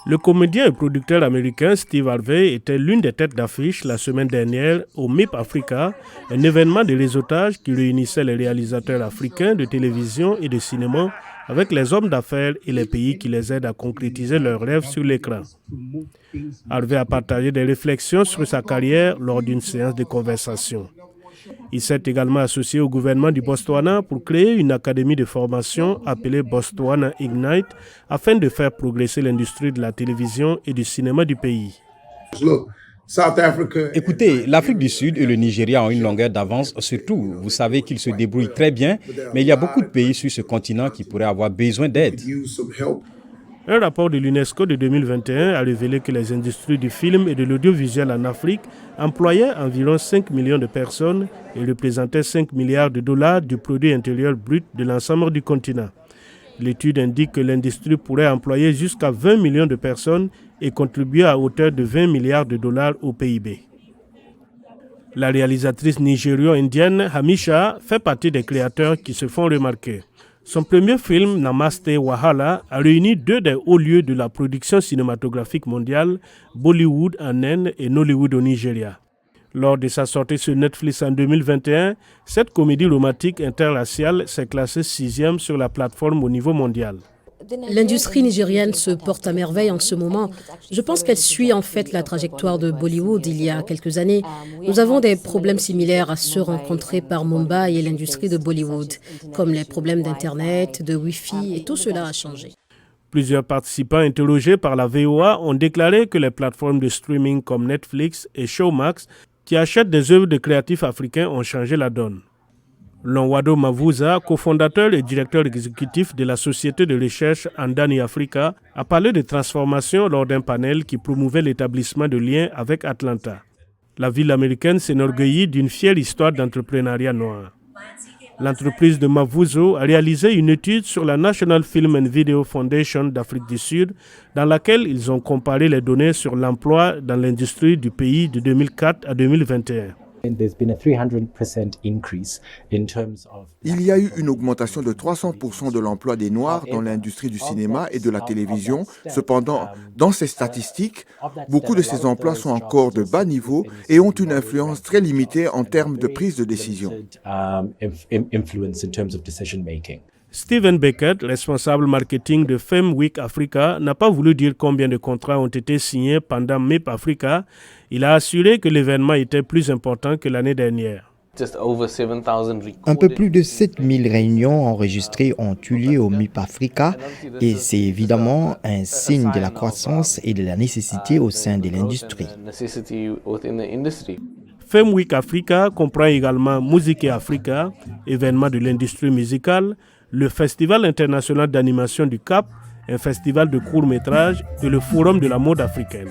Le comédien et producteur américain Steve Harvey était l'une des têtes d'affiche la semaine dernière au MIP Africa, un événement de réseautage qui réunissait les réalisateurs africains de télévision et de cinéma avec les hommes d'affaires et les pays qui les aident à concrétiser leurs rêves sur l'écran. Harvey a partagé des réflexions sur sa carrière lors d'une séance de conversation. Il s'est également associé au gouvernement du Botswana pour créer une académie de formation appelée Botswana Ignite afin de faire progresser l'industrie de la télévision et du cinéma du pays. Écoutez, l'Afrique du Sud et le Nigeria ont une longueur d'avance sur tout. Vous savez qu'ils se débrouillent très bien, mais il y a beaucoup de pays sur ce continent qui pourraient avoir besoin d'aide. Un rapport de l'UNESCO de 2021 a révélé que les industries du film et de l'audiovisuel en Afrique employaient environ 5 millions de personnes et représentaient 5 milliards de dollars du produit intérieur brut de l'ensemble du continent. L'étude indique que l'industrie pourrait employer jusqu'à 20 millions de personnes et contribuer à hauteur de 20 milliards de dollars au PIB. La réalisatrice nigério-indienne Hamisha fait partie des créateurs qui se font remarquer. Son premier film, Namaste Wahala, a réuni deux des hauts lieux de la production cinématographique mondiale, Bollywood en Inde et Nollywood au Nigeria. Lors de sa sortie sur Netflix en 2021, cette comédie romantique interraciale s'est classée 6e sur la plateforme au niveau mondial. L'industrie nigérienne se porte à merveille en ce moment. Je pense qu'elle suit en fait la trajectoire de Bollywood il y a quelques années. Nous avons des problèmes similaires à ceux rencontrés par Mumbai et l'industrie de Bollywood, comme les problèmes d'Internet, de Wi-Fi, et tout cela a changé. Plusieurs participants interrogés par la VOA ont déclaré que les plateformes de streaming comme Netflix et Showmax qui achètent des œuvres de créatifs africains ont changé la donne. Lonwado Mavuza, cofondateur et directeur exécutif de la société de recherche Andani Africa, a parlé de transformation lors d'un panel qui promouvait l'établissement de liens avec Atlanta. La ville américaine s'enorgueillit d'une fière histoire d'entrepreneuriat noir. L'entreprise de Mavuzo a réalisé une étude sur la National Film and Video Foundation d'Afrique du Sud, dans laquelle ils ont comparé les données sur l'emploi dans l'industrie du pays de 2004 à 2021. Il y a eu une augmentation de 300% de l'emploi des Noirs dans l'industrie du cinéma et de la télévision. Cependant, dans ces statistiques, beaucoup de ces emplois sont encore de bas niveau et ont une influence très limitée en termes de prise de décision. Steven Beckett, responsable marketing de Femme Week Africa, n'a pas voulu dire combien de contrats ont été signés pendant MIP Africa. Il a assuré que l'événement était plus important que l'année dernière. Un peu plus de 7000 réunions enregistrées ont eu lieu au MIP Africa et c'est évidemment un signe de la croissance et de la nécessité au sein de l'industrie. Femme Week Africa comprend également Musique Africa, événement de l'industrie musicale, le Festival international d'animation du Cap, un festival de courts-métrages et le Forum de la mode africaine.